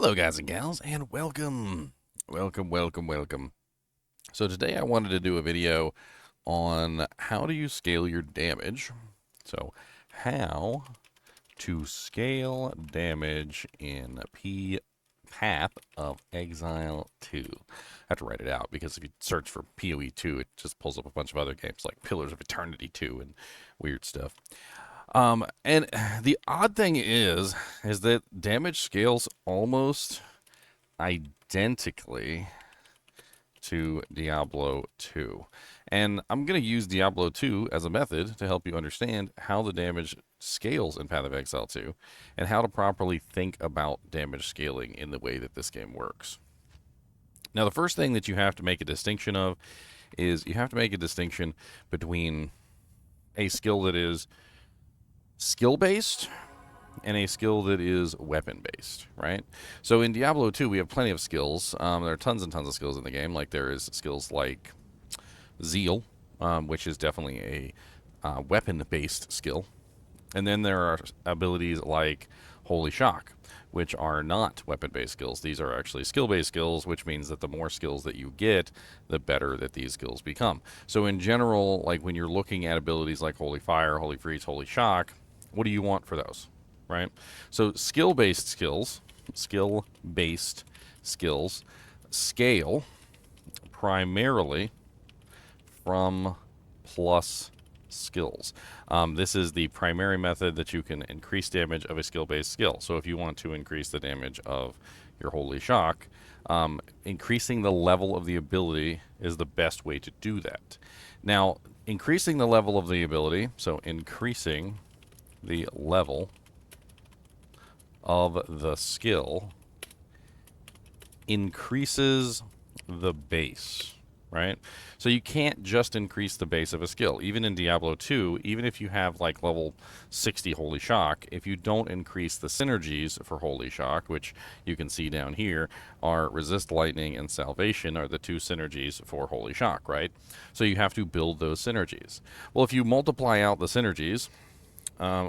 Hello guys and gals, and welcome. Welcome. So today I wanted to do a video on how do you scale your damage. So how to scale damage in Path of Exile 2. I have to write it out because if you search for PoE 2, it just pulls up a bunch of other games like Pillars of Eternity 2 and weird stuff. And the odd thing is that damage scales almost identically to Diablo 2. And I'm going to use Diablo 2 as a method to help you understand how the damage scales in Path of Exile 2 and how to properly think about damage scaling in the way that this game works. Now, the first thing that you have to make a distinction of is you have to make a distinction between a skill that is skill-based and a skill that is weapon-based, right? So in Diablo 2, we have plenty of skills. There are tons and tons of skills in the game. Like there is skills like Zeal, which is definitely a weapon-based skill. And then there are abilities like Holy Shock, which are not weapon-based skills. These are actually skill-based skills, which means that the more skills that you get, the better that these skills become. So in general, like when you're looking at abilities like Holy Fire, Holy Freeze, Holy Shock, what do you want for those, right? So skill-based skills scale primarily from plus skills. This is the primary method that you can increase damage of a skill-based skill. So if you want to increase the damage of your Holy Shock, increasing the level of the ability is the best way to do that. Now, increasing the level of the ability, so increasing the level of the skill increases the base, right? So you can't just increase the base of a skill. Even in Diablo 2, even if you have like level 60 Holy Shock, if you don't increase the synergies for Holy Shock, which you can see down here, are Resist Lightning and Salvation are the two synergies for Holy Shock, right? So you have to build those synergies. Well, if you multiply out the synergies,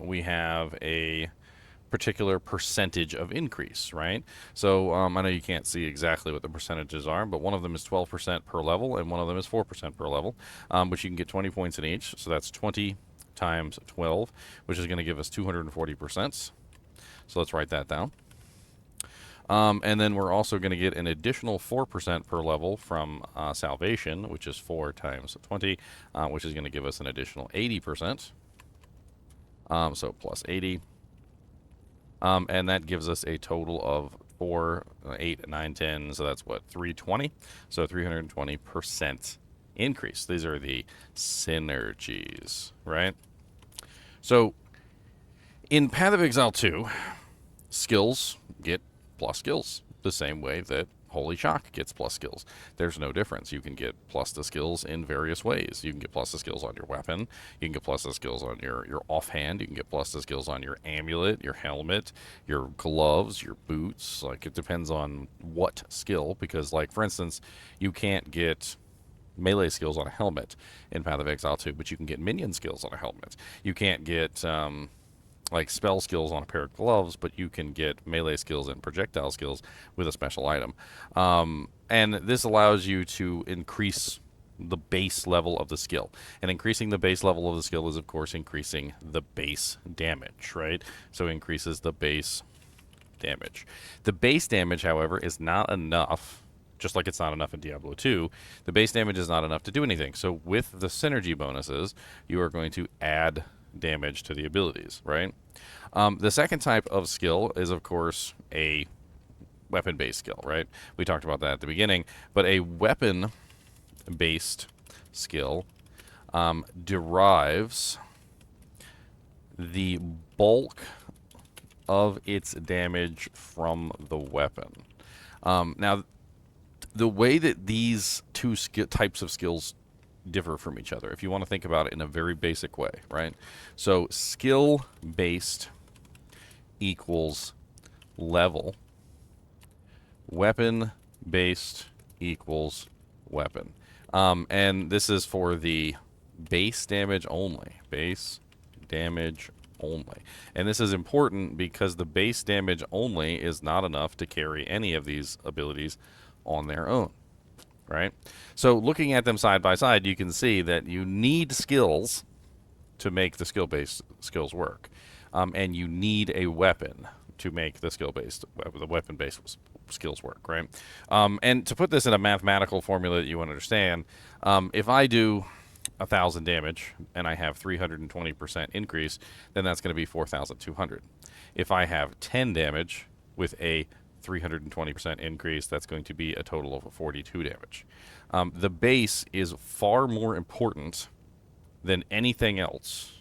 we have a particular percentage of increase, right? So I know you can't see exactly what the percentages are, but one of them is 12% per level, and one of them is 4% per level, which you can get 20 points in each. So that's 20 times 12, which is going to give us 240%. So let's write that down. And then we're also going to get an additional 4% per level from Salvation, which is 4 times 20, which is going to give us an additional 80%. So plus 80. And that gives us a total of 4, 8, 9, 10. So that's what, 320? So 320% increase. These are the synergies, right? So in Path of Exile 2, skills get plus skills the same way that Holy Shock gets plus skills. There's no difference. You can get plus the skills in various ways. You can get plus the skills on your weapon. You can get plus the skills on your offhand. You can get plus the skills on your amulet, your helmet, your gloves, your boots. Like it depends on what skill, because like for instance, you can't get melee skills on a helmet in Path of Exile 2, but you can get minion skills on a helmet. You can't get like spell skills on a pair of gloves, but you can get melee skills and projectile skills with a special item. And this allows you to increase the base level of the skill. And increasing the base level of the skill is, of course, increasing the base damage, right? So it increases the base damage. The base damage, however, is not enough. Just like it's not enough in Diablo 2, the base damage is not enough to do anything. So with the synergy bonuses, you are going to add damage to the abilities, right? The second type of skill is, of course, a weapon-based skill, right? We talked about that at the beginning, but a weapon-based skill derives the bulk of its damage from the weapon. Now, the way that these two types of skills differ from each other, if you want to think about it in a very basic way, right? So skill-based equals level. Weapon-based equals weapon. And this is for the base damage only. Base damage only. And this is important because the base damage only is not enough to carry any of these abilities on their own, right? So looking at them side by side, you can see that you need skills to make the skill-based skills work. And you need a weapon to make the weapon-based skills work, right? And to put this in a mathematical formula that you want to understand, if I do 1,000 damage and I have 320% increase, then that's going to be 4,200. If I have 10 damage with a 320% increase, that's going to be a total of 42 damage. The base is far more important than anything else,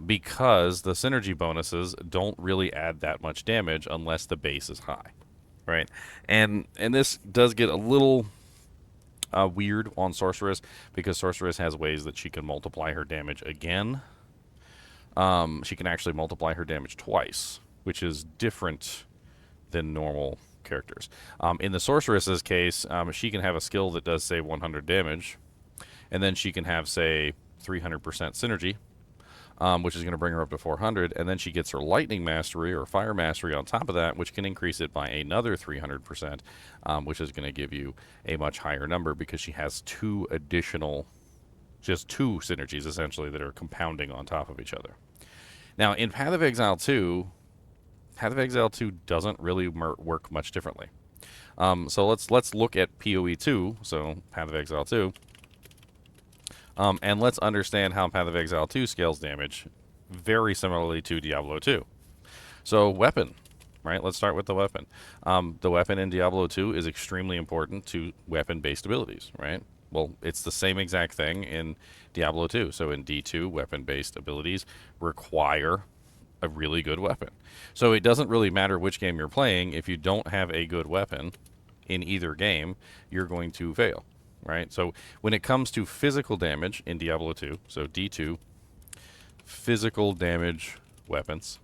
because the synergy bonuses don't really add that much damage unless the base is high, right? And this does get a little weird on Sorceress, because Sorceress has ways that she can multiply her damage again. She can actually multiply her damage twice, which is different than normal characters. In the Sorceress's case, she can have a skill that does, say, 100 damage, and then she can have, say, 300% synergy, which is going to bring her up to 400, and then she gets her lightning mastery or fire mastery on top of that, which can increase it by another 300%, which is going to give you a much higher number because she has two synergies essentially that are compounding on top of each other. Now in Path of Exile 2, Path of Exile 2 doesn't really work much differently. So let's look at PoE 2, so Path of Exile 2. And let's understand how Path of Exile 2 scales damage very similarly to Diablo 2. So weapon, right? Let's start with the weapon. The weapon in Diablo 2 is extremely important to weapon-based abilities, right? Well, it's the same exact thing in Diablo 2. So in D2, weapon-based abilities require a really good weapon. So it doesn't really matter which game you're playing. If you don't have a good weapon in either game, you're going to fail. Right? So when it comes to physical damage in Diablo 2, so D2, physical damage weapons.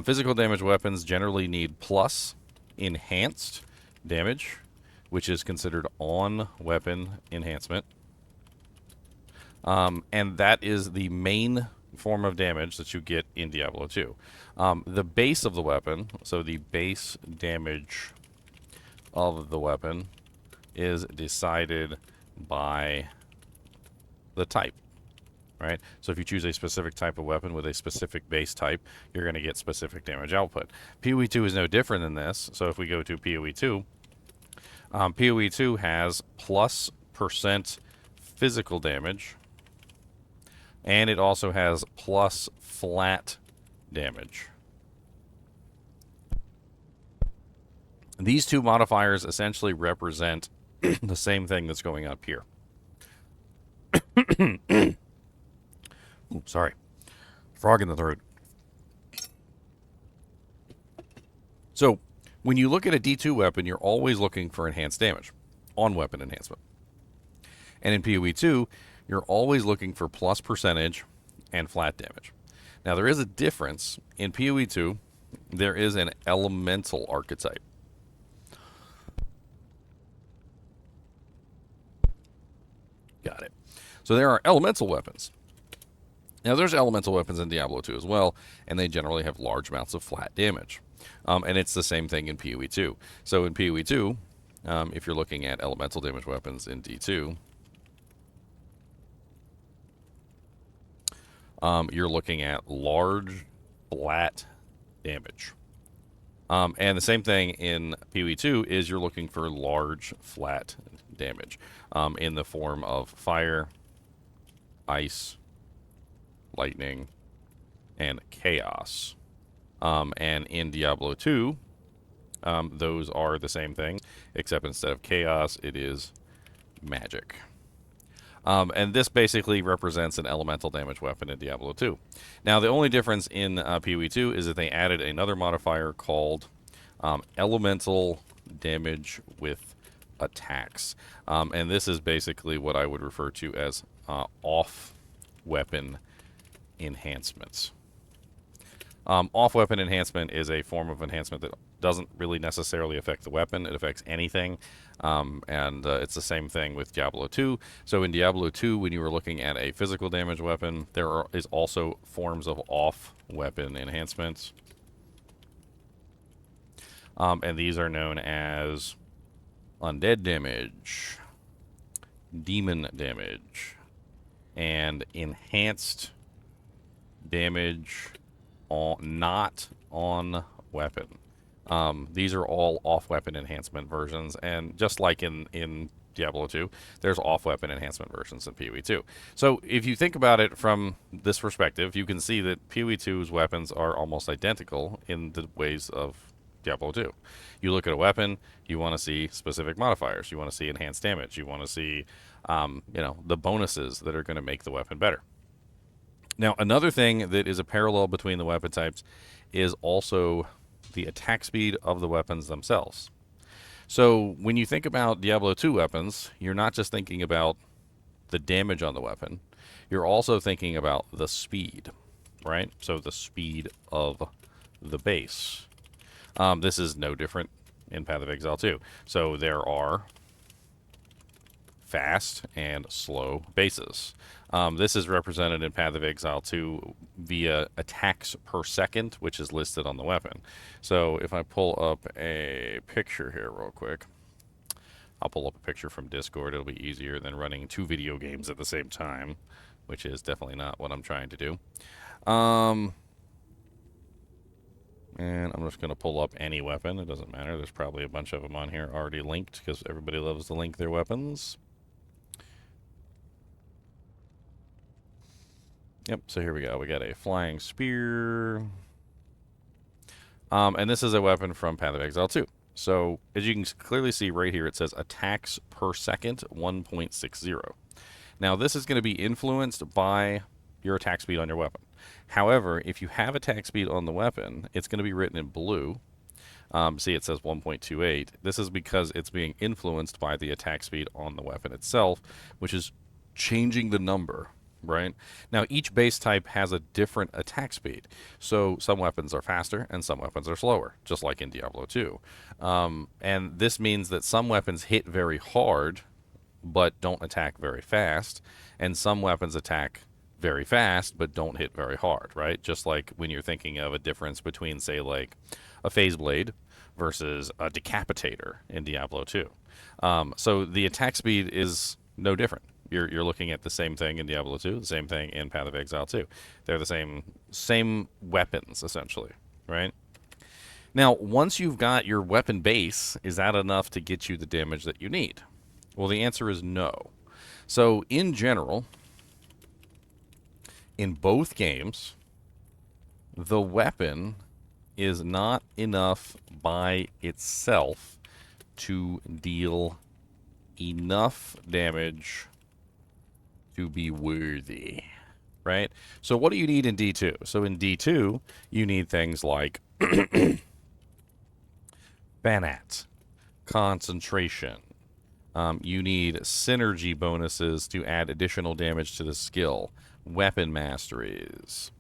Physical damage weapons generally need plus enhanced damage, which is considered on weapon enhancement. And that is the main form of damage that you get in Diablo 2. The base of the weapon, so the base damage of the weapon, is decided by the type, right? So if you choose a specific type of weapon with a specific base type, you're going to get specific damage output. PoE 2 is no different than this. So if we go to PoE 2, PoE 2 has plus % physical damage, and it also has plus flat damage. These two modifiers essentially represent the same thing that's going up here. Ooh, sorry. Frog in the throat. So, when you look at a D2 weapon, you're always looking for enhanced damage, on weapon enhancement. And in PoE 2, you're always looking for plus percentage and flat damage. Now, there is a difference. In PoE 2, there is an elemental archetype. Got it. So there are elemental weapons. Now, there's elemental weapons in Diablo 2 as well, and they generally have large amounts of flat damage. And it's the same thing in PoE 2. So in PoE 2, if you're looking at elemental damage weapons in D2, you're looking at large, flat damage. And the same thing in PoE 2 is you're looking for large, flat damage in the form of fire, ice, lightning, and chaos. And in Diablo 2, those are the same thing, except instead of chaos, it is magic. And this basically represents an elemental damage weapon in Diablo 2. Now, the only difference in PoE 2 is that they added another modifier called elemental damage with attacks. And this is basically what I would refer to as off-weapon enhancements. Off-weapon enhancement is a form of enhancement that doesn't really necessarily affect the weapon. It affects anything, and it's the same thing with Diablo 2. So in Diablo 2, when you were looking at a physical damage weapon, is also forms of off-weapon enhancements, and these are known as undead damage, demon damage, and enhanced damage not on weapon. These are all off-weapon enhancement versions, and just like in Diablo 2, there's off-weapon enhancement versions in PoE 2. So if you think about it from this perspective, you can see that PoE 2's weapons are almost identical in the ways of Diablo 2. You look at a weapon, you want to see specific modifiers, you want to see enhanced damage, you want to see, the bonuses that are going to make the weapon better. Now, another thing that is a parallel between the weapon types is also the attack speed of the weapons themselves. So when you think about Diablo 2 weapons, you're not just thinking about the damage on the weapon, you're also thinking about the speed, right? So the speed of the base. This is no different in Path of Exile 2. So there are fast and slow bases. This is represented in Path of Exile 2 via attacks per second, which is listed on the weapon. So if I pull up a picture here real quick, I'll pull up a picture from Discord. It'll be easier than running 2 video games at the same time, which is definitely not what I'm trying to do. And I'm just going to pull up any weapon. It doesn't matter. There's probably a bunch of them on here already linked because everybody loves to link their weapons. Yep, so here we go. We got a flying spear. And this is a weapon from Path of Exile 2. So, as you can clearly see right here, it says attacks per second 1.60. Now, this is going to be influenced by your attack speed on your weapon. However, if you have attack speed on the weapon, it's going to be written in blue. See, it says 1.28. This is because it's being influenced by the attack speed on the weapon itself, which is changing the number. Right? Now, each base type has a different attack speed. So some weapons are faster and some weapons are slower, just like in Diablo 2. And this means that some weapons hit very hard, but don't attack very fast. And some weapons attack very fast, but don't hit very hard, right? Just like when you're thinking of a difference between, say, like a Phase Blade versus a Decapitator in Diablo 2. So the attack speed is no different. You're looking at the same thing in Diablo 2, the same thing in Path of Exile 2. They're the same weapons, essentially, right? Now, once you've got your weapon base, is that enough to get you the damage that you need? Well, the answer is no. So, in general, in both games, the weapon is not enough by itself to deal enough damage to be worthy, right? So what do you need in D2? So in D2, you need things like Fanat, concentration. You need synergy bonuses to add additional damage to the skill, weapon masteries.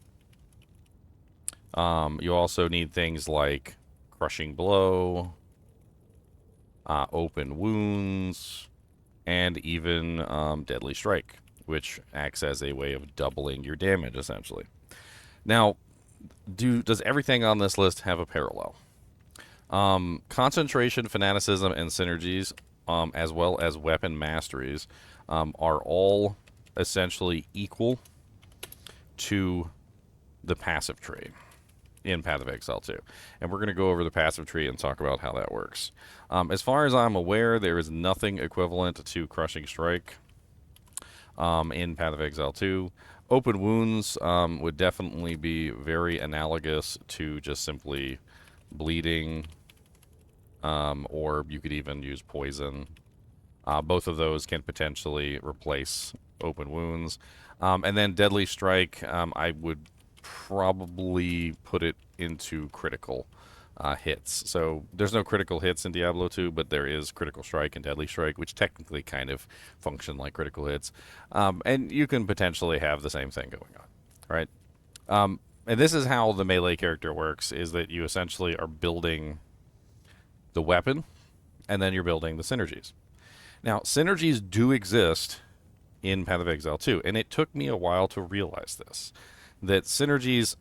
You also need things like crushing blow, open wounds, and even deadly strike, which acts as a way of doubling your damage, essentially. Now, does everything on this list have a parallel? Concentration, fanaticism, and synergies, as well as weapon masteries, are all essentially equal to the passive tree in Path of Exile 2. And we're going to go over the passive tree and talk about how that works. As far as I'm aware, there is nothing equivalent to Crushing Strike in Path of Exile 2. Open Wounds would definitely be very analogous to just simply bleeding, or you could even use poison. Both of those can potentially replace Open Wounds. And then Deadly Strike, I would probably put it into critical hits. So there's no critical hits in Diablo 2, but there is Critical Strike and Deadly Strike, which technically kind of function like critical hits. And you can potentially have the same thing going on, right? And this is how the melee character works, is that you essentially are building the weapon, and then you're building the synergies. Now, synergies do exist in Path of Exile 2, and it took me a while to realize this. That synergies,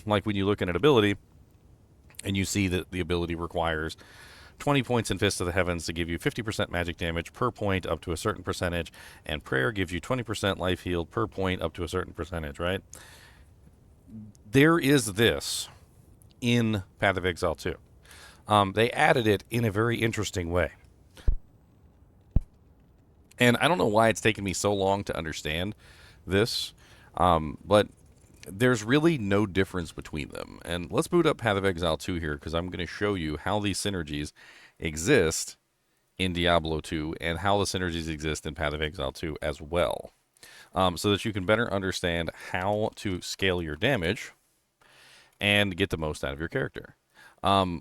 like when you look at an ability, and you see that the ability requires 20 points in Fist of the Heavens to give you 50% magic damage per point up to a certain percentage, and Prayer gives you 20% life healed per point up to a certain percentage, right? There is this in Path of Exile 2. They added it in a very interesting way. And I don't know why it's taken me so long to understand this, but there's really no difference between them. And let's boot up Path of Exile 2 here, because I'm going to show you how these synergies exist in Diablo 2 and how the synergies exist in Path of Exile 2 as well, so that you can better understand how to scale your damage and get the most out of your character.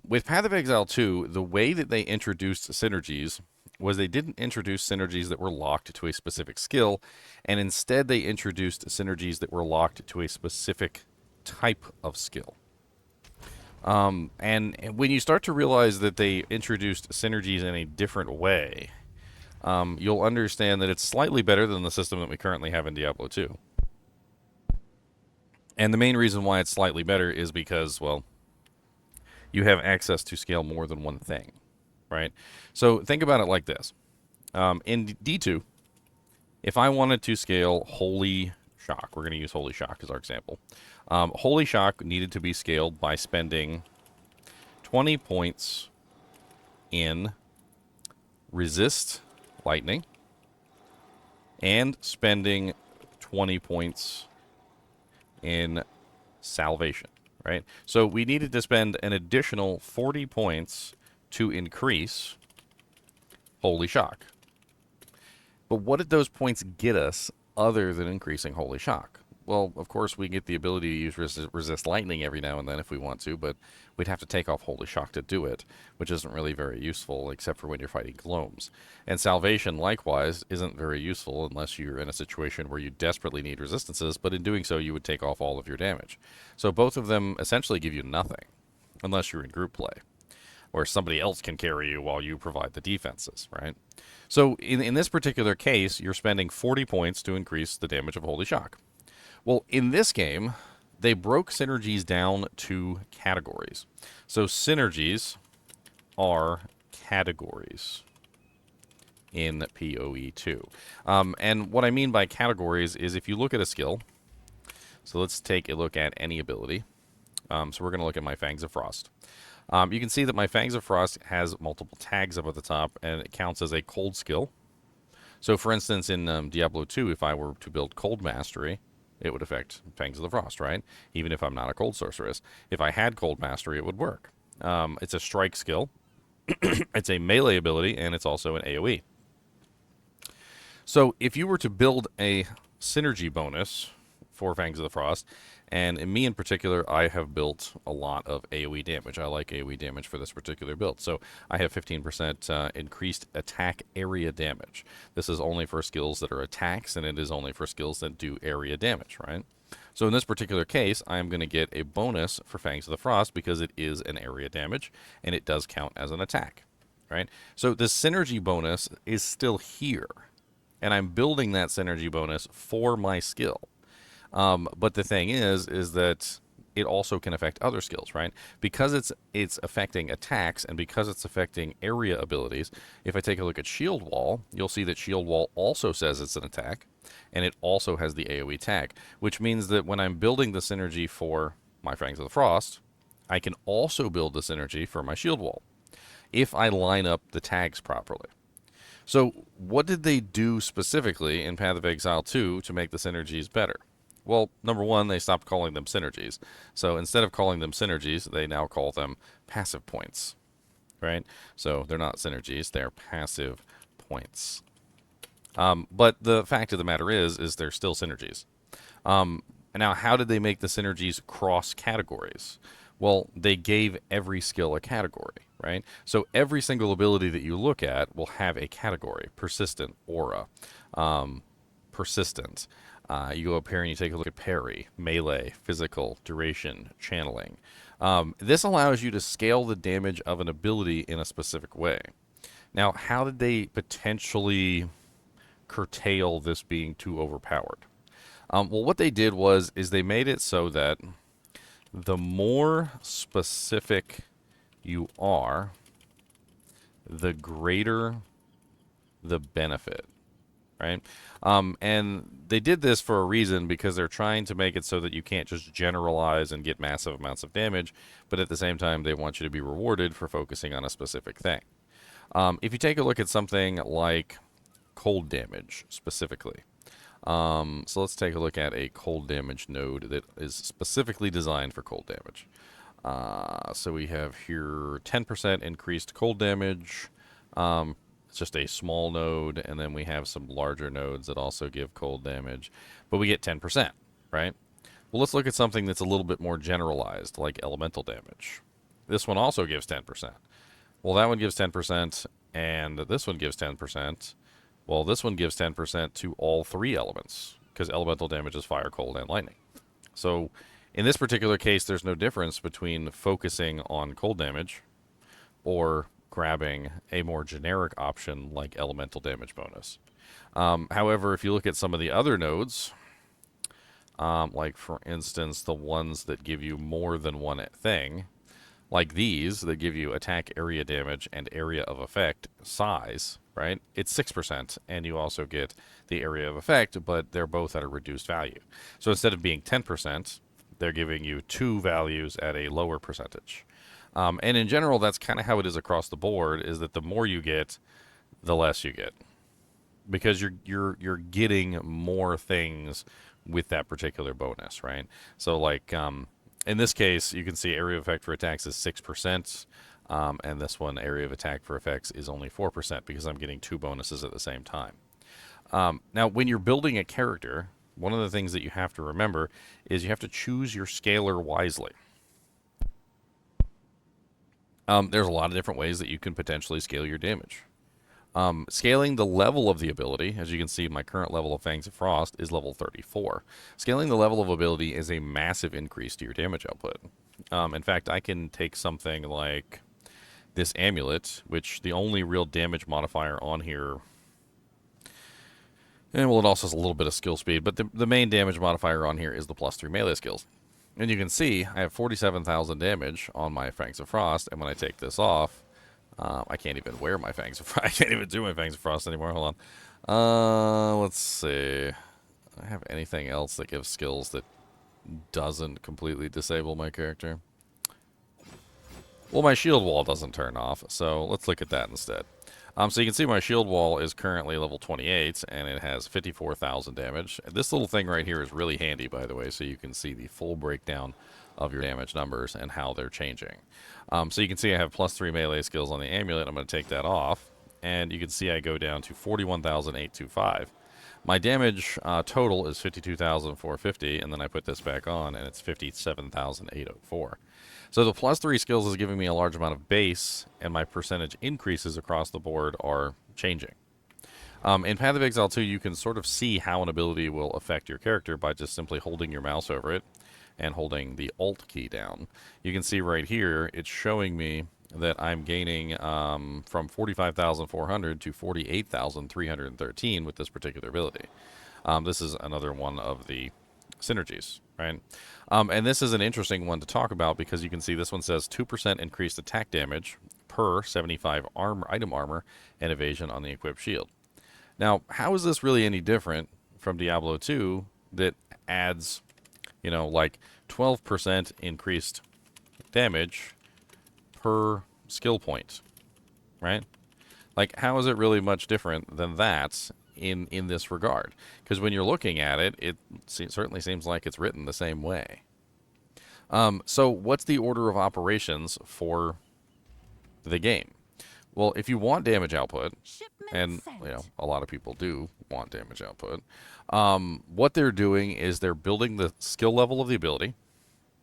With Path of Exile 2, the way that they introduced synergies was they didn't introduce synergies that were locked to a specific skill, and instead they introduced synergies that were locked to a specific type of skill. And when you start to realize that they introduced synergies in a different way, you'll understand that it's slightly better than the system that we currently have in Diablo 2. And the main reason why it's slightly better is because, well, you have access to scale more than one thing, right? So think about it like this. In D2, if I wanted to scale Holy Shock, we're going to use Holy Shock as our example. Holy Shock needed to be scaled by spending 20 points in Resist Lightning and spending 20 points in Salvation, right? So we needed to spend an additional 40 points to increase Holy Shock. But what did those points get us other than increasing Holy Shock? Well, of course, we get the ability to use resist Lightning every now and then if we want to, but we'd have to take off Holy Shock to do it, which isn't really very useful except for when you're fighting Gloams. And Salvation, likewise, isn't very useful unless you're in a situation where you desperately need resistances, but in doing so, you would take off all of your damage. So both of them essentially give you nothing, unless you're in group play, where somebody else can carry you while you provide the defenses, right? So in this particular case, you're spending 40 points to increase the damage of Holy Shock. Well, in this game, they broke synergies down to categories. So synergies are categories in PoE2. And what I mean by categories is if you look at a skill, so let's take a look at any ability. So we're going to look at my Fangs of Frost. You can see that my Fangs of Frost has multiple tags up at the top, and it counts as a cold skill. So, for instance, in Diablo 2, if I were to build Cold Mastery, it would affect Fangs of the Frost, right? Even if I'm not a Cold Sorceress. If I had Cold Mastery, it would work. It's a strike skill. It's a melee ability, and it's also an AoE. So, if you were to build a synergy bonus for Fangs of the Frost, and in me in particular, I have built a lot of AoE damage. I like AoE damage for this particular build. So I have 15% increased attack area damage. This is only for skills that are attacks, and it is only for skills that do area damage, right? So in this particular case, I'm going to get a bonus for Fangs of the Frost because it is an area damage, and it does count as an attack, right? So the synergy bonus is still here, and I'm building that synergy bonus for my skill. But the thing is that it also can affect other skills, right? Because it's affecting attacks and because it's affecting area abilities. If I take a look at Shield Wall, you'll see that Shield Wall also says it's an attack, and it also has the AoE tag, which means that when I'm building the synergy for my Fangs of the Frost, I can also build the synergy for my Shield Wall if I line up the tags properly. So what did they do specifically in Path of Exile 2 to make the synergies better? Well, number one, they stopped calling them synergies. So instead of calling them synergies, they now call them passive points, right? So they're not synergies, they're passive points. But the fact of the matter is they're still synergies. Now, how did they make the synergies cross categories? Well, they gave every skill a category, right? So every single ability that you look at will have a category: persistent, aura, persistent. You go up here and you take a look at parry, melee, physical, duration, channeling. This allows you to scale the damage of an ability in a specific way. Now, how did they potentially curtail this being too overpowered? Well, what they did is they made it so that the more specific you are, the greater the benefit, right? And they did this for a reason, because they're trying to make it so that you can't just generalize and get massive amounts of damage, but at the same time, they want you to be rewarded for focusing on a specific thing. If you take a look at something like cold damage specifically, so let's take a look at a cold damage node that is specifically designed for cold damage. So we have here 10% increased cold damage. It's just a small node, and then we have some larger nodes that also give cold damage, but we get 10%, right? Well, let's look at something that's a little bit more generalized, like elemental damage. This one also gives 10%. Well, that one gives 10%, and this one gives 10%. Well, this one gives 10% to all three elements, because elemental damage is fire, cold, and lightning. So in this particular case, there's no difference between focusing on cold damage or grabbing a more generic option like elemental damage bonus. However, if you look at some of the other nodes, like for instance, the ones that give you more than one thing, like these that give you attack area damage and area of effect size, right? It's 6%, and you also get the area of effect, but they're both at a reduced value. So instead of being 10%, they're giving you two values at a lower percentage. And in general, that's kind of how it is across the board, is that the more you get, the less you get. Because you're getting more things with that particular bonus, right? So like in this case, you can see area of effect for attacks is 6%, and this one, area of attack for effects, is only 4% because I'm getting two bonuses at the same time. Now, when you're building a character, one of the things that you have to remember is you have to choose your scaler wisely. There's a lot of different ways that you can potentially scale your damage. Scaling the level of the ability, as you can see, my current level of Fangs of Frost is level 34. Scaling the level of ability is a massive increase to your damage output. In fact, I can take something like this Amulet, which the only real damage modifier on here, and well, it also has a little bit of skill speed, but the main damage modifier on here is the +3 melee skills. And you can see I have 47,000 damage on my Fangs of Frost, and when I take this off, I can't even wear my Fangs of Frost. I can't even do my Fangs of Frost anymore. Hold on. Let's see. Do I have anything else that gives skills that doesn't completely disable my character? Well, my shield wall doesn't turn off, so let's look at that instead. So you can see my shield wall is currently level 28, and it has 54,000 damage. This little thing right here is really handy, by the way, so you can see the full breakdown of your damage numbers and how they're changing. So you can see I have +3 melee skills on the Amulet. I'm going to take that off, and you can see I go down to 41,825. My damage total is 52,450, and then I put this back on, and it's 57,804. So the +3 skills is giving me a large amount of base, and my percentage increases across the board are changing. In Path of Exile 2, you can sort of see how an ability will affect your character by just simply holding your mouse over it and holding the Alt key down. You can see right here, it's showing me that I'm gaining from 45,400 to 48,313 with this particular ability. This is another one of the synergies, right? And this is an interesting one to talk about because you can see this one says 2% increased attack damage per 75 item armor and evasion on the equipped shield. Now, how is this really any different from Diablo 2 that adds, you know, like 12% increased damage per skill point, right? Like, how is it really much different than that in this regard? Because when you're looking at it, it certainly seems like it's written the same way. So what's the order of operations for the game? Well, if you want damage output, and you know a lot of people do want damage output, what they're doing is they're building the skill level of the ability.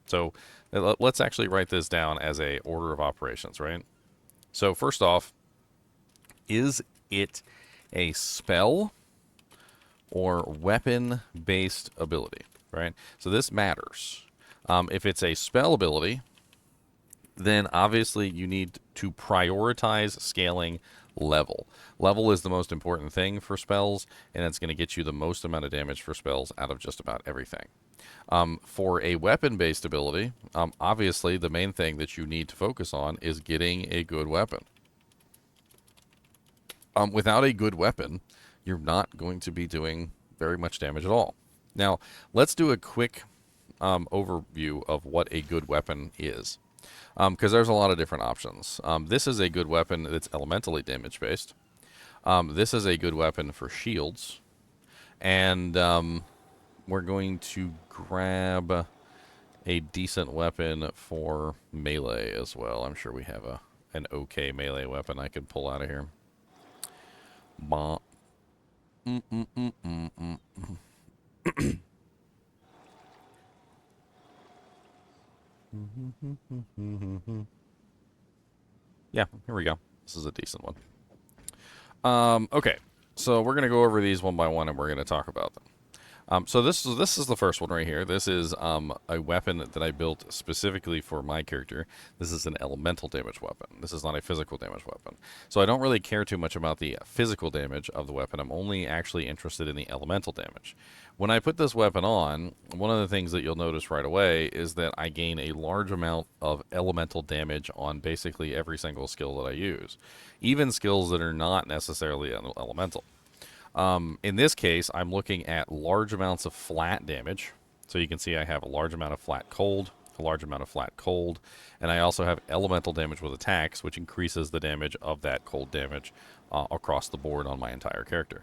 So let's actually write this down as a order of operations, right? So first off, is it a spell or weapon-based ability, right? So this matters. If it's a spell ability, then obviously you need to prioritize scaling level. Level is the most important thing for spells, and it's going to get you the most amount of damage for spells out of just about everything. For a weapon-based ability, obviously the main thing that you need to focus on is getting a good weapon. Without a good weapon, you're not going to be doing very much damage at all. Now, let's do a quick overview of what a good weapon is, because there's a lot of different options. This is a good weapon that's elementally damage-based. This is a good weapon for shields, and we're going to grab a decent weapon for melee as well. I'm sure we have an okay melee weapon I could pull out of here. Bah. Yeah, here we go. This is a decent one. Okay, so we're going to go over these one by one, and we're going to talk about them. So this is the first one right here. This is a weapon that I built specifically for my character. This is an elemental damage weapon. This is not a physical damage weapon. So I don't really care too much about the physical damage of the weapon. I'm only actually interested in the elemental damage. When I put this weapon on, one of the things that you'll notice right away is that I gain a large amount of elemental damage on basically every single skill that I use, even skills that are not necessarily elemental. In this case, I'm looking at large amounts of flat damage. So you can see I have a large amount of flat cold, a large amount of flat cold, and I also have elemental damage with attacks, which increases the damage of that cold damage across the board on my entire character.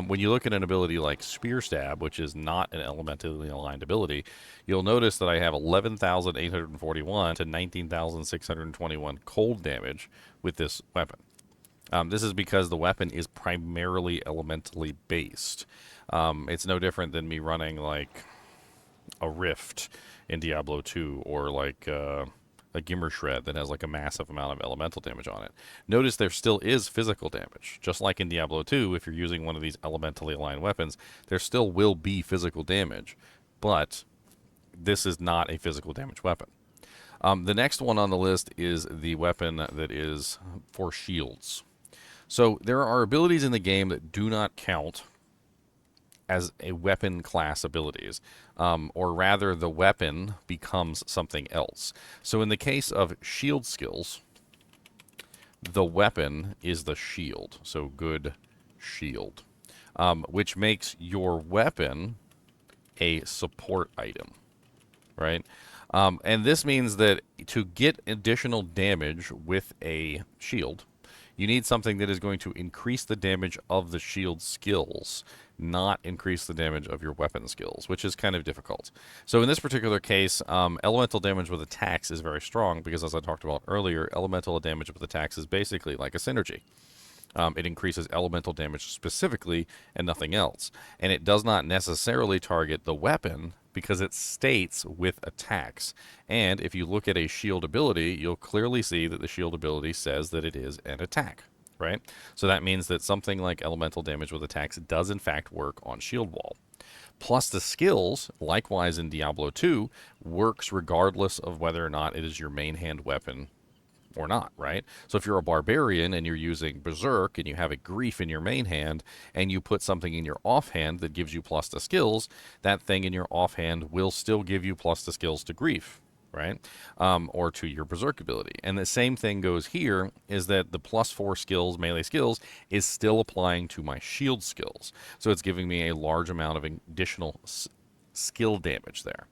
When you look at an ability like Spear Stab, which is not an elementally aligned ability, you'll notice that I have 11,841 to 19,621 cold damage with this weapon. This is because the weapon is primarily elementally based. It's no different than me running like a Rift in Diablo II, or like a Gimmer Shred that has like a massive amount of elemental damage on it. Notice there still is physical damage. Just like in Diablo II, if you're using one of these elementally aligned weapons, there still will be physical damage, but this is not a physical damage weapon. The next one on the list is the weapon that is for shields. So there are abilities in the game that do not count as a weapon class abilities, or rather the weapon becomes something else. So in the case of shield skills, the weapon is the shield, so good shield, which makes your weapon a support item, right? And this means that to get additional damage with a shield, you need something that is going to increase the damage of the shield skills, not increase the damage of your weapon skills, which is kind of difficult. So in this particular case, elemental damage with attacks is very strong because, as I talked about earlier, elemental damage with attacks is basically like a synergy. It increases elemental damage specifically and nothing else. And it does not necessarily target the weapon because it states with attacks. And if you look at a shield ability, you'll clearly see that the shield ability says that it is an attack, right? So that means that something like elemental damage with attacks does in fact work on shield wall. Plus the skills, likewise in Diablo 2, works regardless of whether or not it is your main hand weapon or not, right? So if you're a barbarian and you're using Berserk and you have a Grief in your main hand and you put something in your offhand that gives you plus to skills, that thing in your offhand will still give you plus to skills to Grief, right? Or to your Berserk ability. And the same thing goes here, is that the +4 skills, melee skills, is still applying to my shield skills. So it's giving me a large amount of additional skill damage there.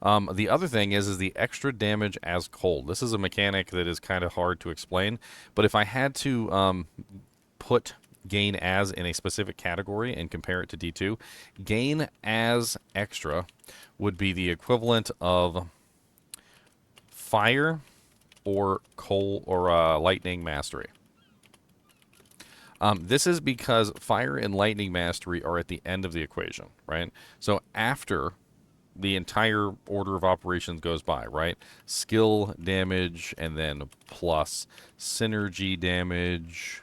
The other thing is the extra damage as cold. This is a mechanic that is kind of hard to explain, but if I had to put gain as in a specific category and compare it to D2, gain as extra would be the equivalent of fire or coal or lightning mastery. This is because fire and lightning mastery are at the end of the equation, right? So after the entire order of operations goes by, right? Skill damage, and then plus synergy damage,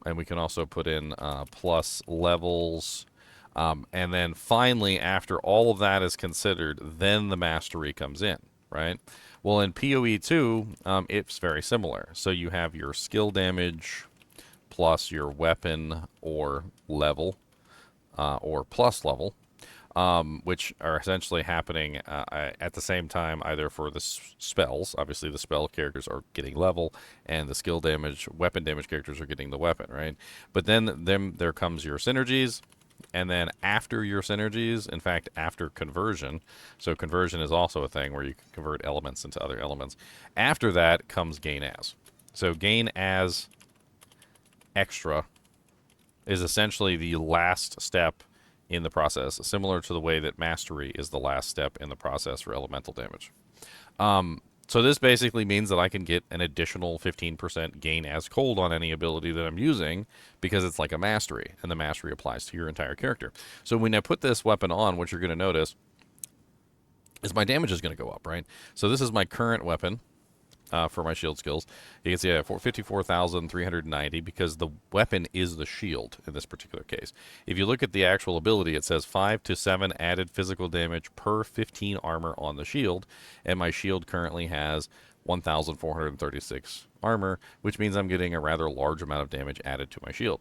and we can also put in plus levels. And then finally, after all of that is considered, then the mastery comes in, right? Well, in PoE 2, it's very similar. So you have your skill damage plus your weapon or level or plus level, which are essentially happening at the same time, either for the spells. Obviously, the spell characters are getting level, and the skill damage, weapon damage characters are getting the weapon, right? But then there comes your synergies, and then after your synergies, in fact, after conversion, so conversion is also a thing where you can convert elements into other elements. After that comes gain as. So gain as extra is essentially the last step in the process, similar to the way that mastery is the last step in the process for elemental damage. So this basically means that I can get an additional 15% gain as cold on any ability that I'm using because it's like a mastery, and the mastery applies to your entire character. So when I put this weapon on, what you're going to notice is my damage is going to go up, right? So this is my current weapon. For my shield skills, you can see I have 54,390 because the weapon is the shield in this particular case. If you look at the actual ability, it says 5 to 7 added physical damage per 15 armor on the shield, and my shield currently has 1,436 armor, which means I'm getting a rather large amount of damage added to my shield.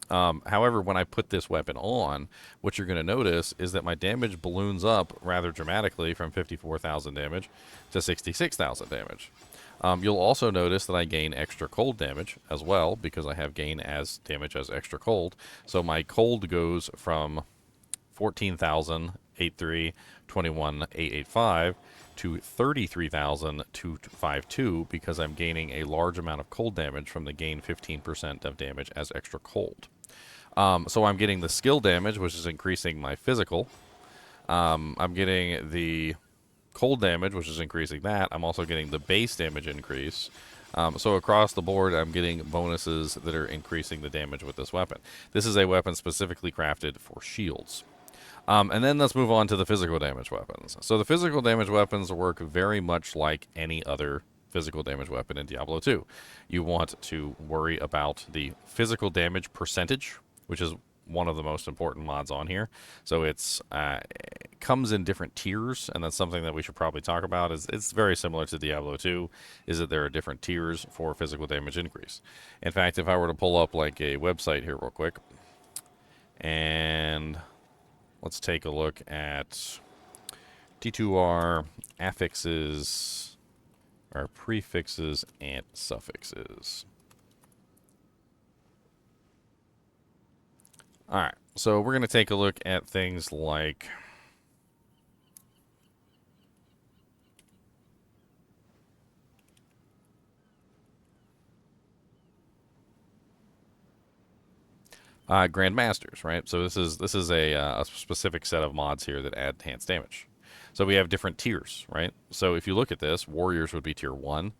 However, when I put this weapon on, what you're going to notice is that my damage balloons up rather dramatically from 54,000 damage to 66,000 damage. You'll also notice that I gain extra cold damage as well because I have gain as damage as extra cold. So my cold goes from 14,083, 21,885 to 33,252 because I'm gaining a large amount of cold damage from the gain 15% of damage as extra cold. So I'm getting the skill damage, which is increasing my physical. I'm getting the cold damage, which is increasing that. I'm also getting the base damage increase. So across the board, I'm getting bonuses that are increasing the damage with this weapon. This is a weapon specifically crafted for shields. And then let's move on to the physical damage weapons. So the physical damage weapons work very much like any other physical damage weapon in Diablo 2. You want to worry about the physical damage percentage, which is one of the most important mods on here. So it comes in different tiers, and that's something that we should probably talk about. It's very similar to Diablo 2, is that there are different tiers for physical damage increase. In fact, if I were to pull up like a website here real quick, and let's take a look at D2R affixes, or prefixes and suffixes. All right, so we're going to take a look at things like Grandmasters, right? So this is a specific set of mods here that add enhanced damage. So we have different tiers, right? So if you look at this, warriors would be tier 1.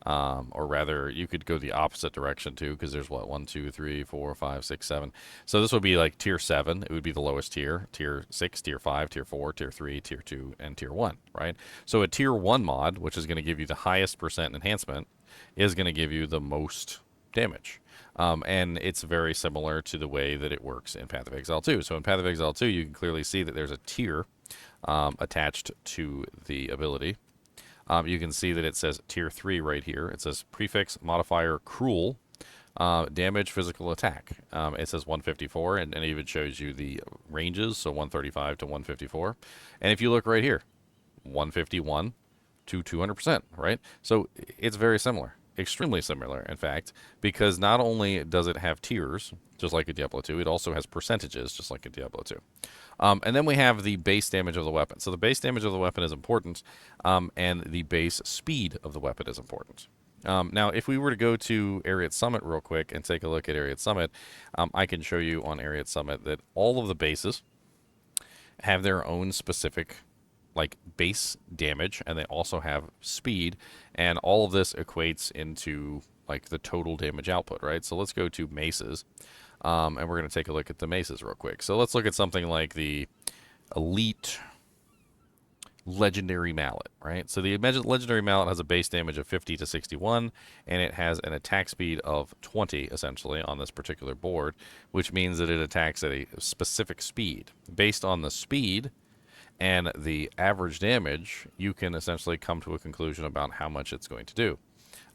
Or rather, you could go the opposite direction too, because there's what, 1, 2, 3, 4, 5, 6, 7. So this would be like tier 7. It would be the lowest tier. Tier 6, tier 5, tier 4, tier 3, tier 2, and tier 1, right? So a tier 1 mod, which is going to give you the highest percent enhancement, is going to give you the most damage. And it's very similar to the way that it works in Path of Exile 2. So in Path of Exile 2, you can clearly see that there's a tier attached to the ability. You can see that it says tier 3 right here. It says prefix, modifier, cruel, damage, physical attack. It says 154, and it even shows you the ranges, so 135 to 154. And if you look right here, 151 to 200%, right? So it's very similar. Extremely similar, in fact, because not only does it have tiers, just like in Diablo 2, it also has percentages, just like in Diablo 2. And then we have the base damage of the weapon. So the base damage of the weapon is important, and the base speed of the weapon is important. Now, if we were to go to Ariat Summit real quick and take a look at Ariat Summit, I can show you on Ariat Summit that all of the bases have their own specific like base damage, and they also have speed, and all of this equates into like the total damage output, right? So let's go to maces, and we're going to take a look at the maces real quick. So let's look at something like the elite legendary mallet, right? So the legendary mallet has a base damage of 50 to 61, and it has an attack speed of 20, essentially, on this particular board, which means that it attacks at a specific speed. Based on the speed and the average damage, you can essentially come to a conclusion about how much it's going to do.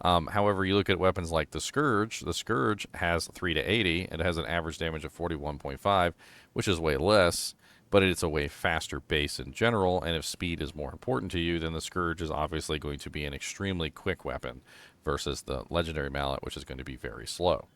However, you look at weapons like the Scourge has 3 to 80, and it has an average damage of 41.5, which is way less, but it's a way faster base in general, and if speed is more important to you, then the Scourge is obviously going to be an extremely quick weapon versus the Legendary Mallet, which is going to be very slow.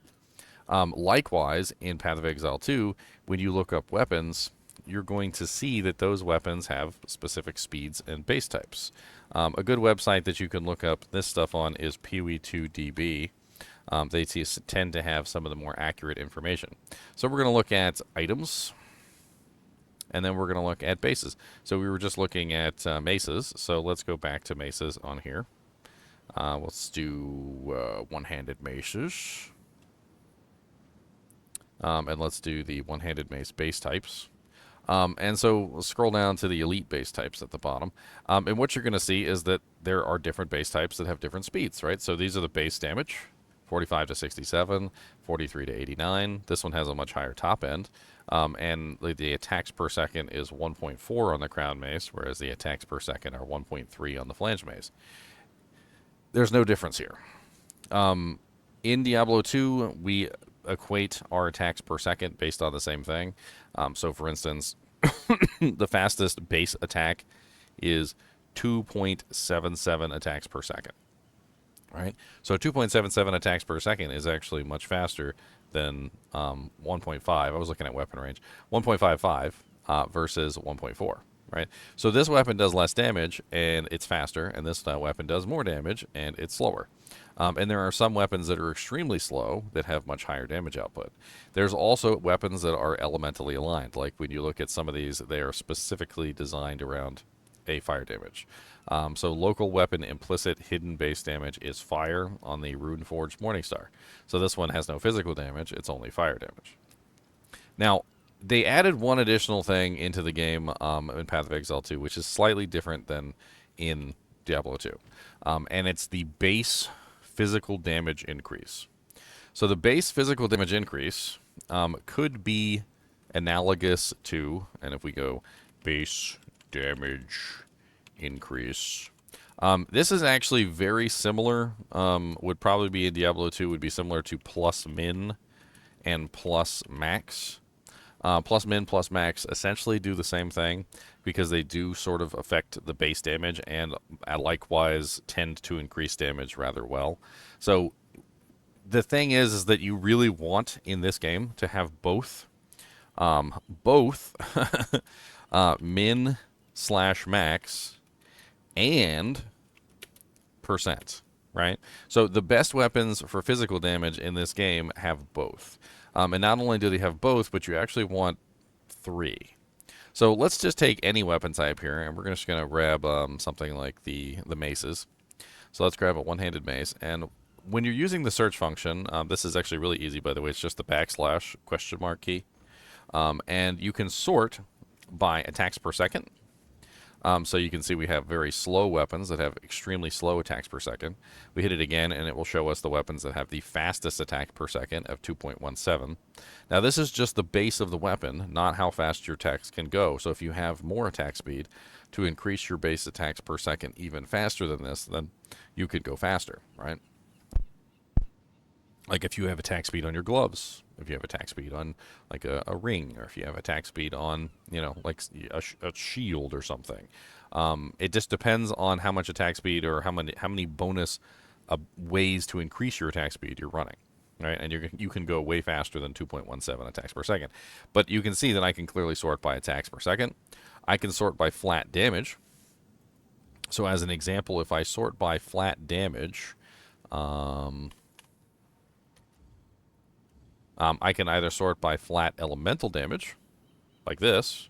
Likewise, in Path of Exile 2, when you look up weapons, you're going to see that those weapons have specific speeds and base types. A good website that you can look up this stuff on is Peewee2DB. They tend to have some of the more accurate information. So we're going to look at items, and then we're going to look at bases. So we were just looking at maces, so let's go back to maces on here. Let's do one-handed maces. And let's do the one-handed mace base types. And so we'll scroll down to the elite base types at the bottom. And what you're going to see is that there are different base types that have different speeds, right? So these are the base damage, 45 to 67, 43 to 89. This one has a much higher top end. And the attacks per second is 1.4 on the Crown Mace, whereas the attacks per second are 1.3 on the Flange Mace. There's no difference here. In Diablo 2, we equate our attacks per second based on the same thing. So, for instance, the fastest base attack is 2.77 attacks per second. Right? So 2.77 attacks per second is actually much faster than 1.5. I was looking at weapon range. 1.55 versus 1.4. Right? So this weapon does less damage, and it's faster, and this weapon does more damage, and it's slower. And there are some weapons that are extremely slow that have much higher damage output. There's also weapons that are elementally aligned. Like when you look at some of these, they are specifically designed around a fire damage. So local weapon implicit hidden base damage is fire on the Runeforged Morningstar. So this one has no physical damage, it's only fire damage. Now, they added one additional thing into the game in Path of Exile 2, which is slightly different than in Diablo 2. And it's the base physical damage increase. So the base physical damage increase could be analogous to, and if we go base damage increase, this is actually very similar, would probably be in Diablo 2, would be similar to plus min and plus max. Plus min, plus max essentially do the same thing because they do sort of affect the base damage and likewise tend to increase damage rather well. So the thing is that you really want in this game to have both min slash max and percent, right? So the best weapons for physical damage in this game have both. And not only do they have both, but you actually want 3. So let's just take any weapon type here, and we're just going to grab something like the maces. So let's grab a one-handed mace, and when you're using the search function, this is actually really easy, by the way. It's just the / key. And you can sort by attacks per second. So you can see we have very slow weapons that have extremely slow attacks per second. We hit it again, and it will show us the weapons that have the fastest attack per second of 2.17. Now, this is just the base of the weapon, not how fast your attacks can go. So if you have more attack speed to increase your base attacks per second even faster than this, then you could go faster, right? Like if you have attack speed on your gloves, if you have attack speed on like a ring, or if you have attack speed on, like a shield or something. It just depends on how much attack speed or how many bonus ways to increase your attack speed you're running, right? And you can go way faster than 2.17 attacks per second. But you can see that I can clearly sort by attacks per second. I can sort by flat damage. So as an example, if I sort by flat damage, I can either sort by flat elemental damage, like this,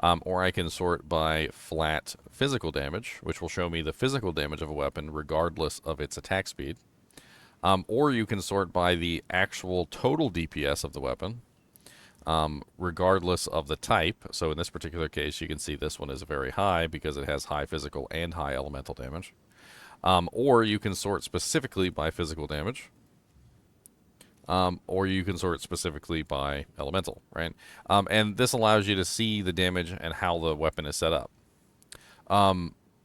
or I can sort by flat physical damage, which will show me the physical damage of a weapon regardless of its attack speed. Or you can sort by the actual total DPS of the weapon, regardless of the type. So in this particular case, you can see this one is very high because it has high physical and high elemental damage. Or you can sort specifically by physical damage. Or you can sort specifically by elemental, right? And this allows you to see the damage and how the weapon is set up.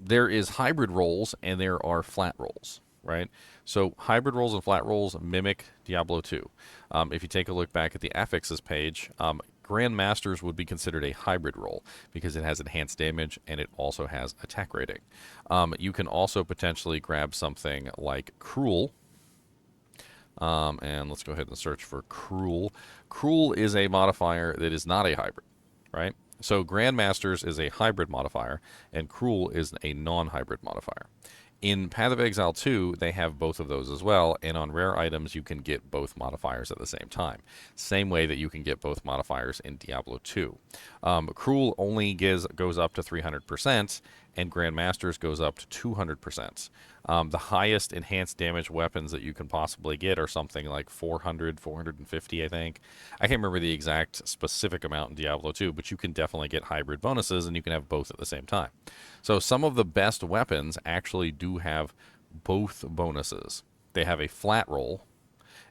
There is hybrid rolls and there are flat rolls, right? So hybrid rolls and flat rolls mimic Diablo 2. If you take a look back at the affixes page, Grandmasters would be considered a hybrid roll because it has enhanced damage and it also has attack rating. You can also potentially grab something like Cruel. And let's go ahead and search for Cruel. Cruel is a modifier that is not a hybrid, right? So Grandmasters is a hybrid modifier, and Cruel is a non-hybrid modifier. In Path of Exile 2, they have both of those as well, and on rare items, you can get both modifiers at the same time. Same way that you can get both modifiers in Diablo 2. Cruel only goes up to 300%, and Grandmasters goes up to 200%. The highest enhanced damage weapons that you can possibly get are something like 400, 450, I think. I can't remember the exact specific amount in Diablo 2, but you can definitely get hybrid bonuses, and you can have both at the same time. So some of the best weapons actually do have both bonuses. They have a flat roll,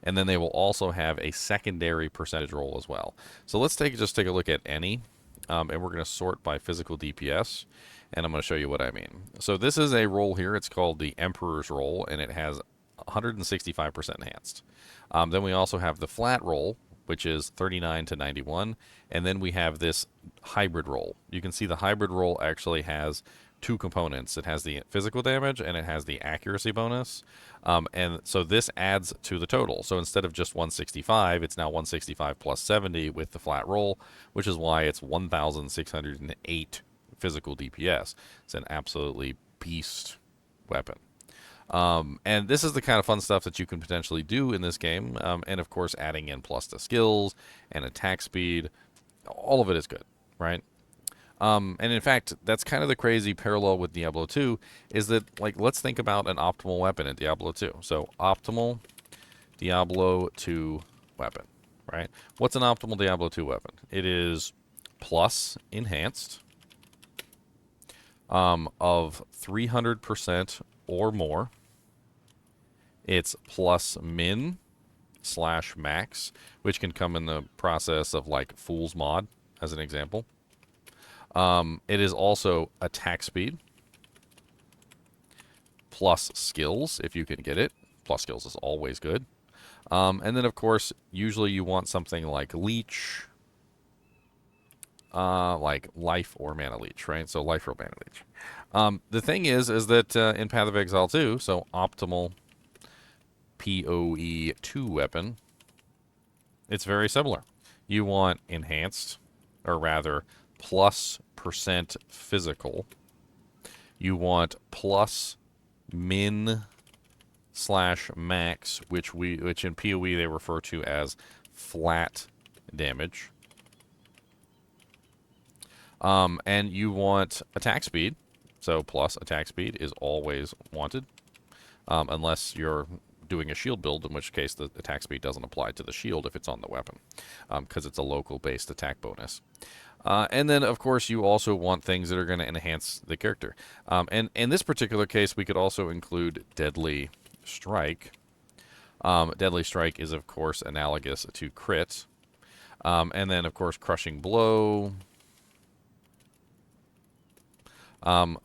and then they will also have a secondary percentage roll as well. So let's just take a look at any, and we're going to sort by physical DPS, and I'm going to show you what I mean. So this is a roll here. It's called the Emperor's Roll, and it has 165% enhanced. Then we also have the flat roll, which is 39 to 91, and then we have this hybrid roll. You can see the hybrid roll actually has two components. It has the physical damage and it has the accuracy bonus, and so this adds to the total. So instead of just 165, it's now 165 plus 70 with the flat roll, which is why it's 1,608 physical DPS. It's an absolutely beast weapon. And this is the kind of fun stuff that you can potentially do in this game. And of course, adding in plus to skills and attack speed, all of it is good, right? And in fact, that's kind of the crazy parallel with Diablo 2 is that, like, let's think about an optimal weapon in Diablo 2. So optimal Diablo 2 weapon, right? What's an optimal Diablo 2 weapon? It is plus enhanced of 300% or more. It's plus min / max, which can come in the process of like Fool's Mod, as an example. It is also attack speed plus skills, if you can get it. Plus skills is always good. And then, of course, usually you want something like Leech, like Life or Mana Leech, right? So Life or Mana Leech. The thing is that in Path of Exile 2, so optimal PoE 2 weapon, it's very similar. You want enhanced, or rather, plus % physical. You want plus min / max, which in PoE they refer to as flat damage. And you want attack speed, so plus attack speed is always wanted, unless you're doing a shield build, in which case the attack speed doesn't apply to the shield if it's on the weapon, because it's a local-based attack bonus. And then, of course, you also want things that are going to enhance the character. And in this particular case, we could also include Deadly Strike. Deadly Strike is, of course, analogous to crit. And then, of course, Crushing Blow,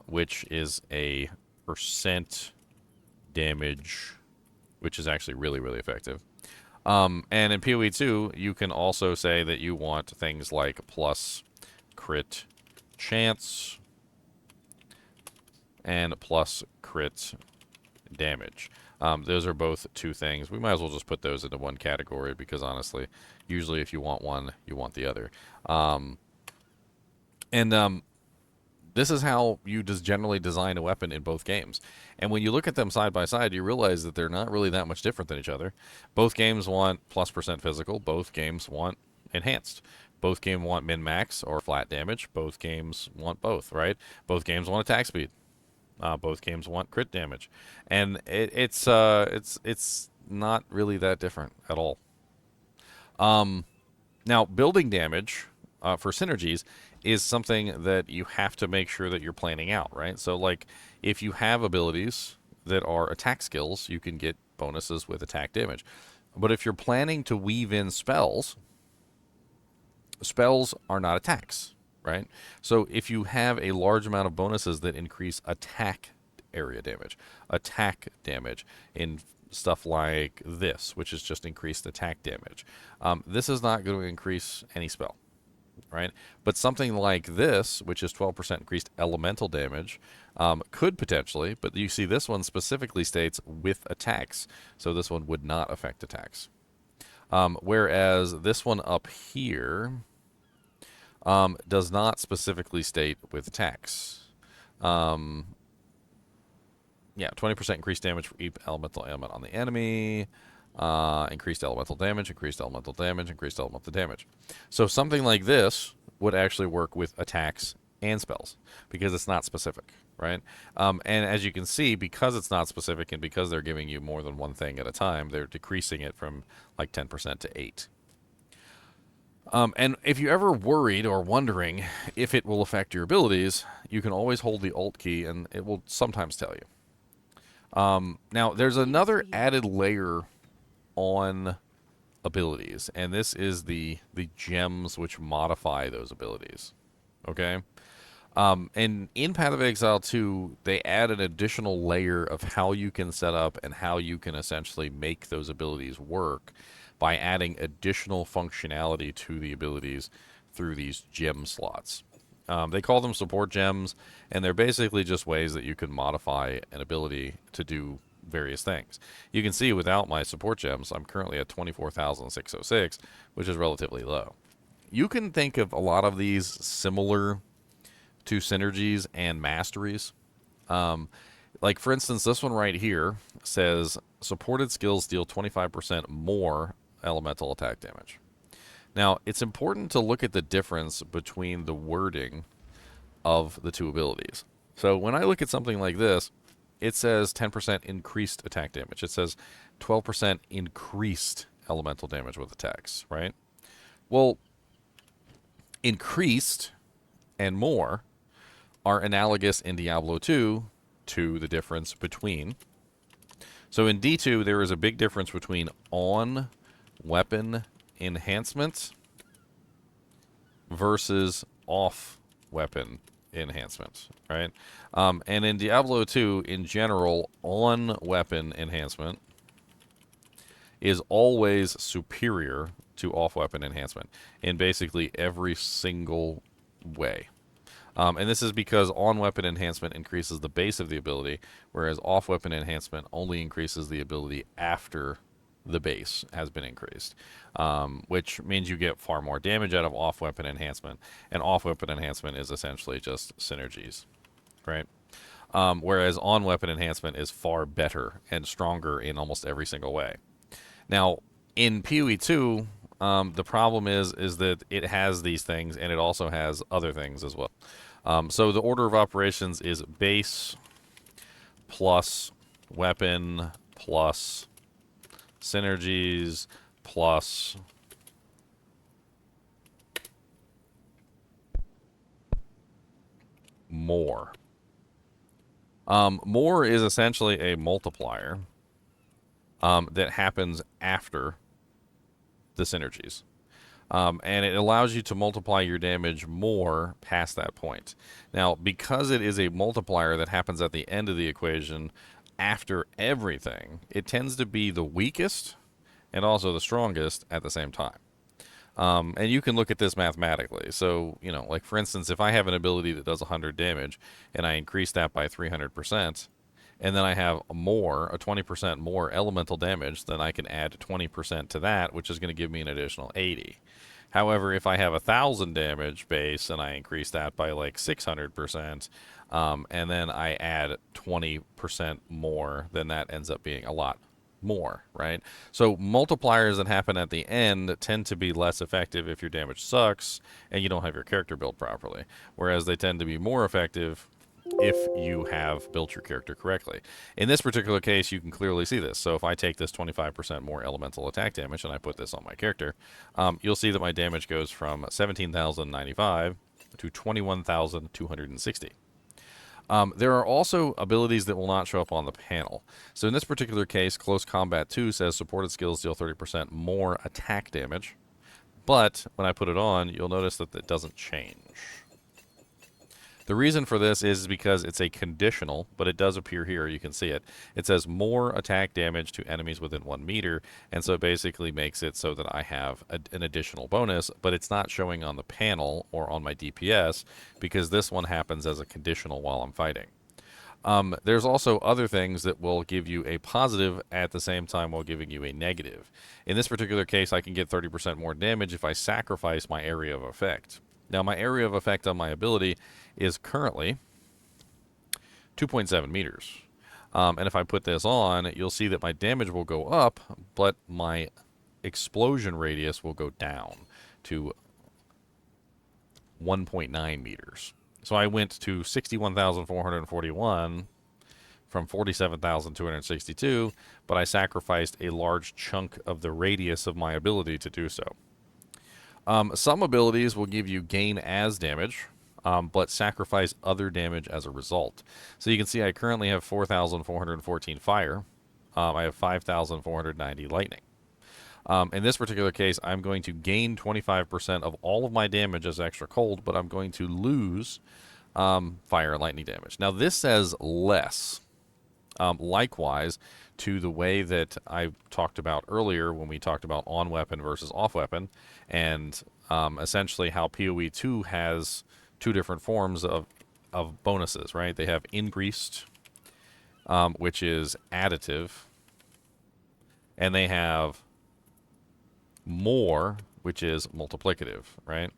which is a % damage, which is actually really, really effective. And in PoE 2, you can also say that you want things like plus crit chance and plus crit damage. Those are both two things. We might as well just put those into one category because, honestly, usually if you want one, you want the other. This is how you just generally design a weapon in both games. And when you look at them side by side, you realize that they're not really that much different than each other. Both games want plus % physical. Both games want enhanced. Both games want min-max or flat damage. Both games want both, right? Both games want attack speed. Both games want crit damage. And it's not really that different at all. Now, building damage for synergies is something that you have to make sure that you're planning out, right? So, like, if you have abilities that are attack skills, you can get bonuses with attack damage. But if you're planning to weave in spells, spells are not attacks, right? So if you have a large amount of bonuses that increase attack area damage, attack damage in stuff like this, which is just increased attack damage, this is not going to increase any spell, right? But something like this, which is 12% increased elemental damage, could potentially, but you see this one specifically states with attacks, so this one would not affect attacks. Whereas this one up here does not specifically state with attacks. Yeah, 20% increased damage for each elemental ailment on the enemy. Increased elemental damage, increased elemental damage, increased elemental damage. So something like this would actually work with attacks and spells because it's not specific, right? And as you can see, because it's not specific and because they're giving you more than one thing at a time, they're decreasing it from like 10% to 8. And if you're ever worried or wondering if it will affect your abilities, you can always hold the Alt key and it will sometimes tell you. Now, there's another added layer on abilities, and this is the gems which modify those abilities. Okay? And in Path of Exile 2, they add an additional layer of how you can set up and how you can essentially make those abilities work by adding additional functionality to the abilities through these gem slots. They call them support gems, and they're basically just ways that you can modify an ability to do various things. You can see without my support gems, I'm currently at 24,606, which is relatively low. You can think of a lot of these similar to synergies and masteries. Like, for instance, this one right here says supported skills deal 25% more elemental attack damage. Now, it's important to look at the difference between the wording of the two abilities. So when I look at something like this, it says 10% increased attack damage. It says 12% increased elemental damage with attacks, right? Well, increased and more are analogous in Diablo 2 to the difference between. So in D2, there is a big difference between on weapon enhancements versus off weapon enhancements, right? And in Diablo 2, in general, on weapon enhancement is always superior to off weapon enhancement in basically every single way. And this is because on-weapon enhancement increases the base of the ability, whereas off-weapon enhancement only increases the ability after the base has been increased, which means you get far more damage out of off-weapon enhancement, and off-weapon enhancement is essentially just synergies, right? Whereas on-weapon enhancement is far better and stronger in almost every single way. Now, in PoE 2, the problem is that it has these things, and it also has other things as well. So the order of operations is base plus weapon plus synergies plus more. More is essentially a multiplier that happens after the synergies. And it allows you to multiply your damage more past that point. Now, because it is a multiplier that happens at the end of the equation after everything, it tends to be the weakest and also the strongest at the same time. And you can look at this mathematically. So, you know, like for instance, if I have an ability that does 100 damage and I increase that by 300%, and then I have a 20% more elemental damage, then I can add 20% to that, which is going to give me an additional 80. However, if I have 1,000 damage base and I increase that by like 600%, and then I add 20% more, then that ends up being a lot more, right? So multipliers that happen at the end tend to be less effective if your damage sucks and you don't have your character built properly, whereas they tend to be more effective if you have built your character correctly. In this particular case, you can clearly see this. So if I take this 25% more elemental attack damage and I put this on my character, you'll see that my damage goes from 17,095 to 21,260. There are also abilities that will not show up on the panel. So in this particular case, Close Combat 2 says supported skills deal 30% more attack damage. But when I put it on, you'll notice that it doesn't change. The reason for this is because it's a conditional, but it does appear here. You can see it. It says more attack damage to enemies within 1 meter, and so it basically makes it so that I have an additional bonus, but it's not showing on the panel or on my DPS because this one happens as a conditional while I'm fighting. There's also other things that will give you a positive at the same time while giving you a negative. In this particular case, I can get 30% more damage if I sacrifice my area of effect. Now, my area of effect on my ability is currently 2.7 meters. And if I put this on, you'll see that my damage will go up, but my explosion radius will go down to 1.9 meters. So I went to 61,441 from 47,262, but I sacrificed a large chunk of the radius of my ability to do so. Some abilities will give you gain as damage, but sacrifice other damage as a result. So you can see I currently have 4,414 fire. I have 5,490 lightning. In this particular case, I'm going to gain 25% of all of my damage as extra cold, but I'm going to lose fire and lightning damage. Now, this says less. Likewise, to the way that I talked about earlier when we talked about on-weapon versus off-weapon, and essentially how PoE 2 has two different forms of bonuses, right? They have increased, which is additive, and they have more, which is multiplicative, right?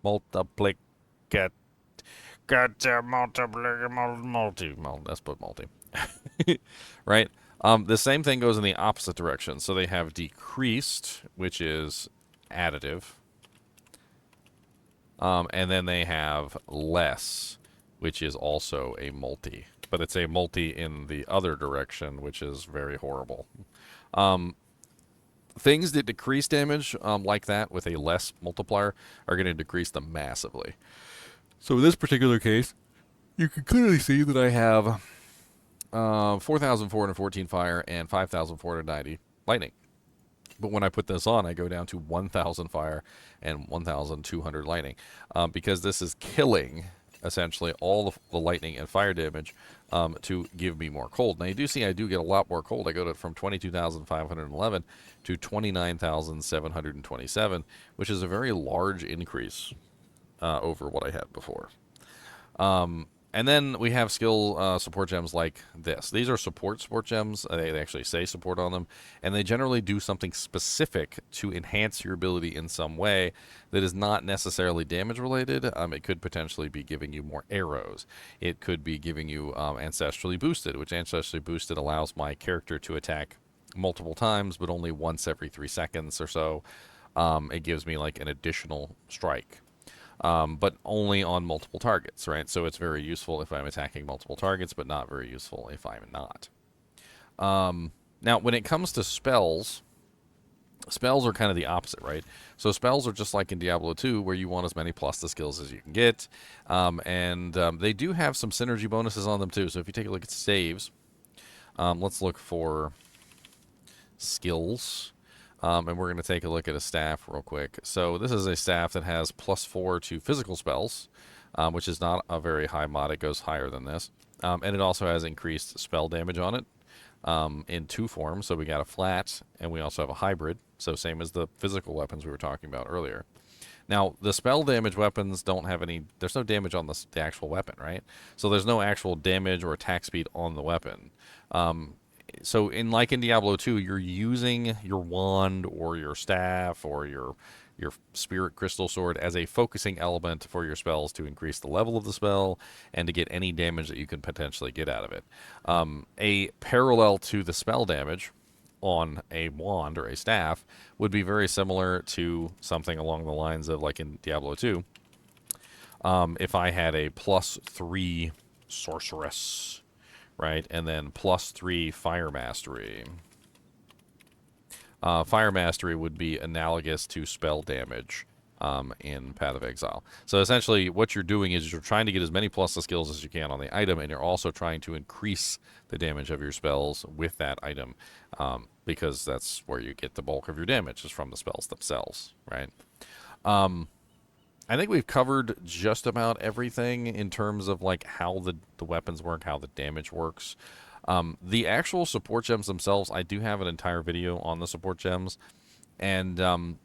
Multiplicative. Let's put multi. Right? The same thing goes in the opposite direction. So they have decreased, which is additive. And then they have less, which is also a multi. But it's a multi in the other direction, which is very horrible. Things that decrease damage like that with a less multiplier are going to decrease them massively. So in this particular case, you can clearly see that I have 4,414 fire and 5,490 lightning. But when I put this on, I go down to 1,000 fire and 1,200 lightning because this is killing essentially all the lightning and fire damage to give me more cold. Now you do see I do get a lot more cold. I go from 22,511 to 29,727, which is a very large increase over what I had before. And then we have skill support gems like this. These are support gems. They actually say support on them. And they generally do something specific to enhance your ability in some way that is not necessarily damage related. It could potentially be giving you more arrows. It could be giving you Ancestrally Boosted, which Ancestrally Boosted allows my character to attack multiple times, but only once every 3 seconds or so. It gives me like an additional strike. But only on multiple targets, right? So it's very useful if I'm attacking multiple targets, but not very useful if I'm not. Now, when it comes to spells, spells are kind of the opposite, right? So spells are just like in Diablo 2, where you want as many plus the skills as you can get. And they do have some synergy bonuses on them, too. So if you take a look at saves, let's look for skills. And we're going to take a look at a staff real quick. So this is a staff that has +4 to physical spells, which is not a very high mod. It goes higher than this. And it also has increased spell damage on it in 2 forms. So we got a flat, and we also have a hybrid. So same as the physical weapons we were talking about earlier. Now, the spell damage weapons don't have any... There's no damage on the actual weapon, right? So there's no actual damage or attack speed on the weapon. So in Diablo 2, you're using your wand or your staff or your spirit crystal sword as a focusing element for your spells to increase the level of the spell and to get any damage that you can potentially get out of it. A parallel to the spell damage on a wand or a staff would be very similar to something along the lines of like in Diablo 2. If I had a +3 Sorceress, right, and then +3 Fire Mastery. Fire Mastery would be analogous to spell damage in Path of Exile. So essentially, what you're doing is you're trying to get as many plus the skills as you can on the item, and you're also trying to increase the damage of your spells with that item, because that's where you get the bulk of your damage, is from the spells themselves, right? I think we've covered just about everything in terms of like how the weapons work, how the damage works. The actual support gems themselves, I do have an entire video on the support gems, and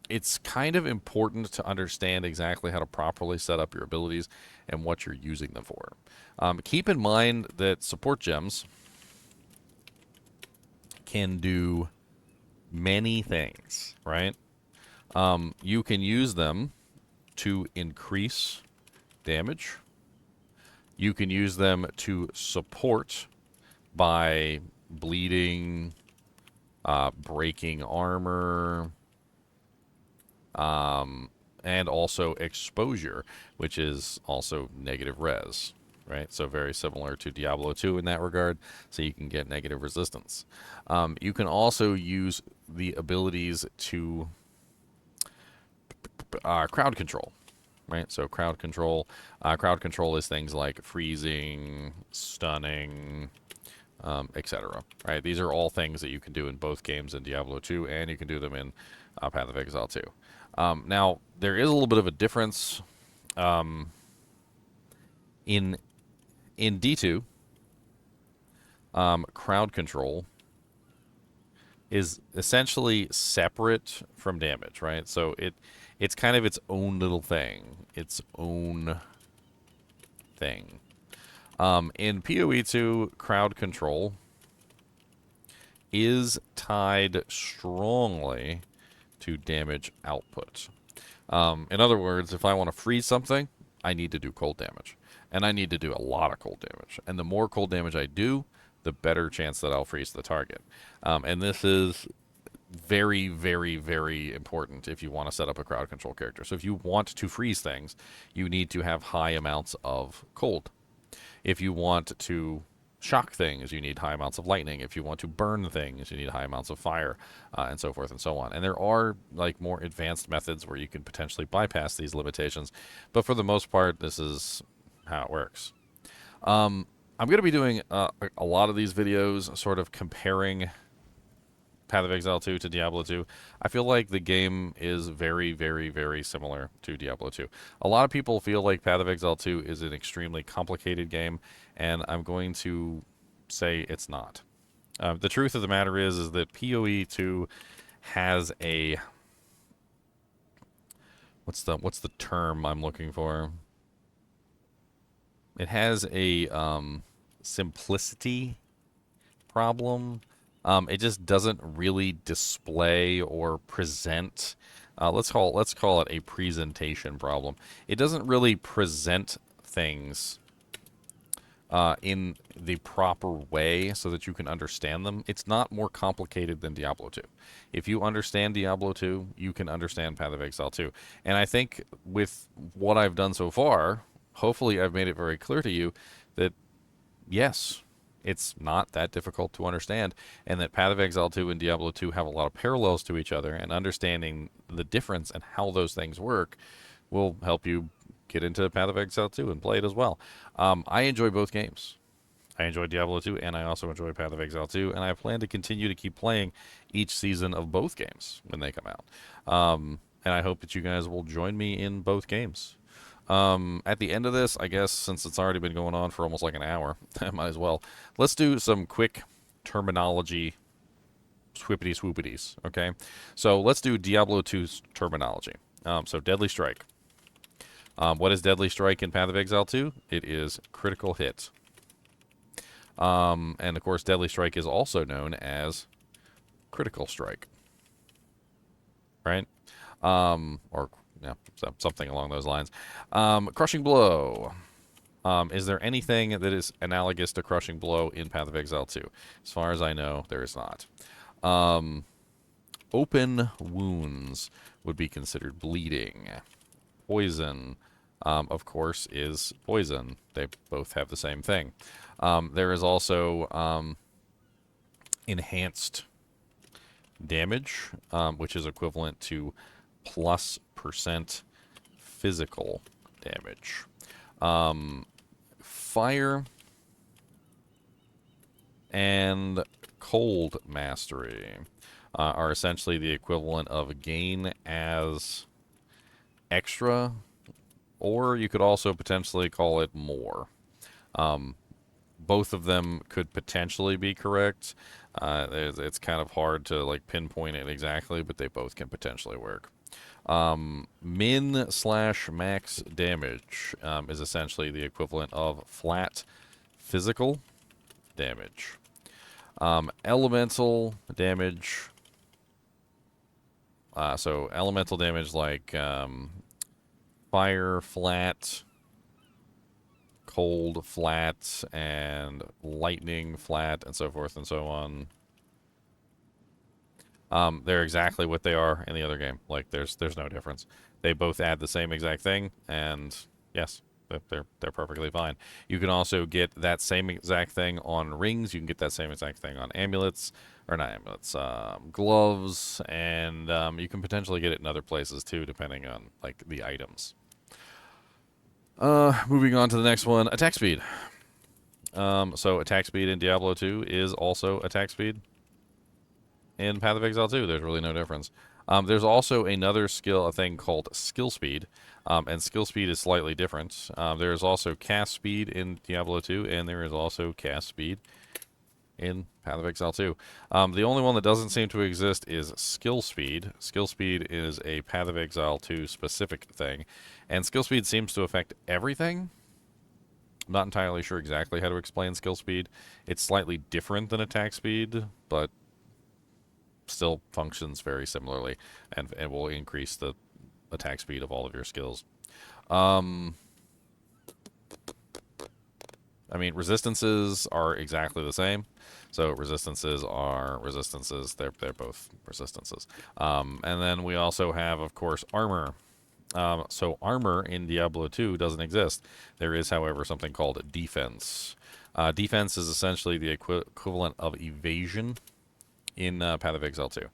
it's kind of important to understand exactly how to properly set up your abilities and what you're using them for. Keep in mind that support gems can do many things, right? You can use them to increase damage. You can use them to support by bleeding, breaking armor, and also exposure, which is also negative res, right? So very similar to Diablo II in that regard, so you can get negative resistance. You can also use the abilities to crowd control, right? So crowd control is things like freezing, stunning, etc. Right? These are all things that you can do in both games in Diablo 2, and you can do them in Path of Exile 2. Now, there is a little bit of a difference in D2. Crowd control is essentially separate from damage, right? So it's kind of its own little thing, its own thing. In PoE2, crowd control is tied strongly to damage output. In other words, if I want to freeze something, I need to do cold damage. And I need to do a lot of cold damage. And the more cold damage I do, the better chance that I'll freeze the target. And this is very, very, very important if you want to set up a crowd control character. So if you want to freeze things, you need to have high amounts of cold. If you want to shock things, you need high amounts of lightning. If you want to burn things, you need high amounts of fire, and so forth and so on. And there are like more advanced methods where you can potentially bypass these limitations, but for the most part, this is how it works. I'm going to be doing a lot of these videos sort of comparing Path of Exile 2 to Diablo 2. I feel like the game is very, very, very similar to Diablo 2. A lot of people feel like Path of Exile 2 is an extremely complicated game, and I'm going to say it's not. The truth of the matter is that PoE 2 has a... What's the term I'm looking for? It has a simplicity problem. It just doesn't really display or present. Let's call it a presentation problem. It doesn't really present things in the proper way so that you can understand them. It's not more complicated than Diablo 2. If you understand Diablo 2, you can understand Path of Exile 2. And I think with what I've done so far, hopefully I've made it very clear to you that yes, it's not that difficult to understand, and that Path of Exile 2 and Diablo 2 have a lot of parallels to each other, and understanding the difference and how those things work will help you get into Path of Exile 2 and play it as well. I enjoy both games. I enjoy Diablo 2, and I also enjoy Path of Exile 2, and I plan to continue to keep playing each season of both games when they come out. And I hope that you guys will join me in both games. At the end of this, I guess, since it's already been going on for almost like an hour, I might as well. Let's do some quick terminology swoopity-swoopities, okay? So let's do Diablo 2's terminology. So Deadly Strike. What is Deadly Strike in Path of Exile 2? It is critical hit. And of course, Deadly Strike is also known as Critical Strike. Right? Or yeah, something along those lines. Crushing Blow. Is there anything that is analogous to Crushing Blow in Path of Exile 2? As far as I know, there is not. Open Wounds would be considered bleeding. Poison of course, is poison. They both have the same thing. There is also enhanced damage, which is equivalent to +% physical damage. Fire and cold mastery are essentially the equivalent of gain as extra, or you could also potentially call it more. Both of them could potentially be correct. It's kind of hard to like pinpoint it exactly, but they both can potentially work. Min/max damage is essentially the equivalent of flat physical damage. Elemental damage. So elemental damage like fire flat, cold flat, and lightning flat, and so forth and so on. They're exactly what they are in the other game. Like there's no difference. They both add the same exact thing, and yes, they're perfectly fine. You can also get that same exact thing on rings. You can get that same exact thing on amulets, or not amulets, gloves, and you can potentially get it in other places too, depending on like the items. Moving on to the next one, attack speed. So attack speed in Diablo 2 is also attack speed in Path of Exile 2. There's really no difference. There's also another a thing called skill speed, and skill speed is slightly different. There's also cast speed in Diablo 2, and there is also cast speed in Path of Exile 2. The only one that doesn't seem to exist is skill speed. Skill speed is a Path of Exile 2 specific thing, and skill speed seems to affect everything. I'm not entirely sure exactly how to explain skill speed. It's slightly different than attack speed, but still functions very similarly, and it will increase the attack speed of all of your skills. I mean, resistances are exactly the same. So resistances are resistances. They're both resistances. And then we also have, of course, armor. So armor in Diablo 2 doesn't exist. There is, however, something called defense. Defense is essentially the equivalent of evasion in Path of Exile 2.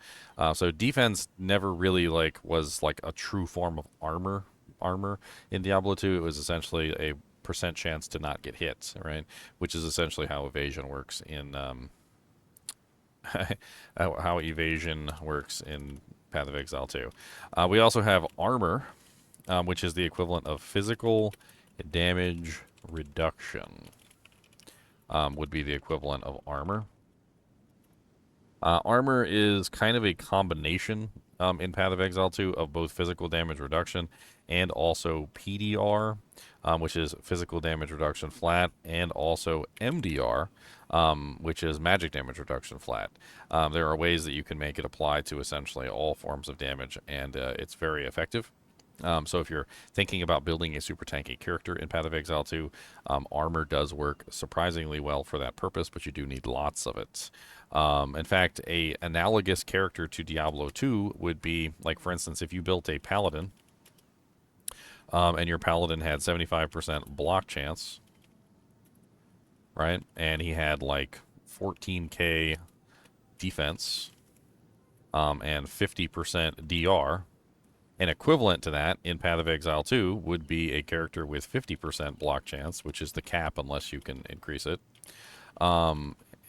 So defense never really was a true form of armor in Diablo 2. It was essentially a percent chance to not get hit, right? Which is essentially how evasion works in how evasion works in Path of Exile 2. We also have armor, which is the equivalent of physical damage reduction. Would be the equivalent of armor. Armor is kind of a combination in Path of Exile 2 of both physical damage reduction and also PDR, which is physical damage reduction flat, and also MDR, which is magic damage reduction flat. There are ways that you can make it apply to essentially all forms of damage, and it's very effective. So if you're thinking about building a super tanky character in Path of Exile 2, armor does work surprisingly well for that purpose, but you do need lots of it. In fact, a analogous character to Diablo 2 would be, like, for instance, if you built a paladin, and your paladin had 75% block chance, right? And he had like 14k defense, and 50% DR. An equivalent to that in Path of Exile 2 would be a character with 50% block chance, which is the cap unless you can increase it.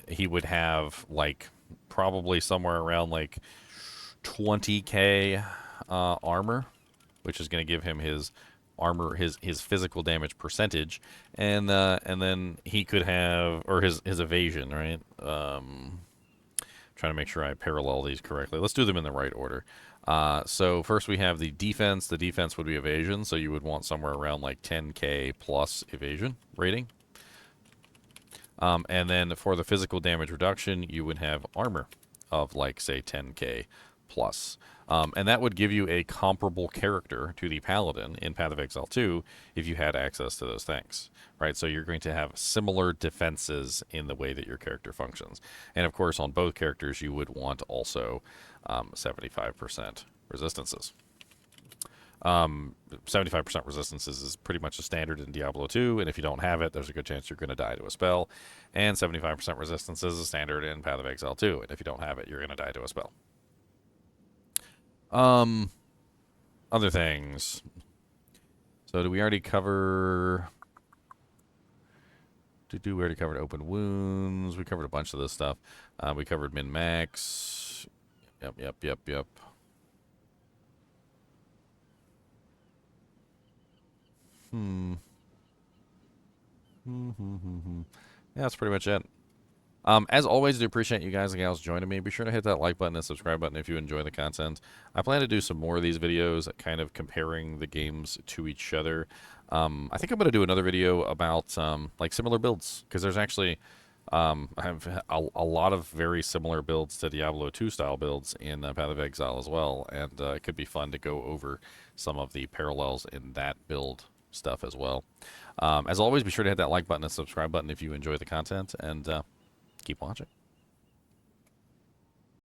He would have probably somewhere around 20k armor, which is going to give him his armor, his physical damage percentage, and then he could have, or his evasion, right? Trying to make sure I parallel these correctly. Let's do them in the right order. So first we have the defense. The defense would be evasion, so you would want somewhere around 10k plus evasion rating. And then for the physical damage reduction, you would have armor of say 10k plus. And that would give you a comparable character to the Paladin in Path of Exile 2 if you had access to those things, right? So you're going to have similar defenses in the way that your character functions. And of course, on both characters, you would want also 75% resistances. 75% resistances is pretty much a standard in Diablo 2, and if you don't have it, there's a good chance you're going to die to a spell. And 75% resistance is a standard in Path of Exile 2, and if you don't have it, you're going to die to a spell. Other things. So do we already cover... We already covered open wounds. We covered a bunch of this stuff. We covered min-max. Yep. Yeah, that's pretty much it. As always, I do appreciate you guys and gals joining me. Be sure to hit that like button and subscribe button if you enjoy the content. I plan to do some more of these videos, kind of comparing the games to each other. I think I'm going to do another video about like similar builds, because there's actually I have a lot of very similar builds to Diablo 2 style builds in Path of Exile as well, and it could be fun to go over some of the parallels in that build stuff as well. As always, be sure to hit that like button and subscribe button if you enjoy the content, and keep watching.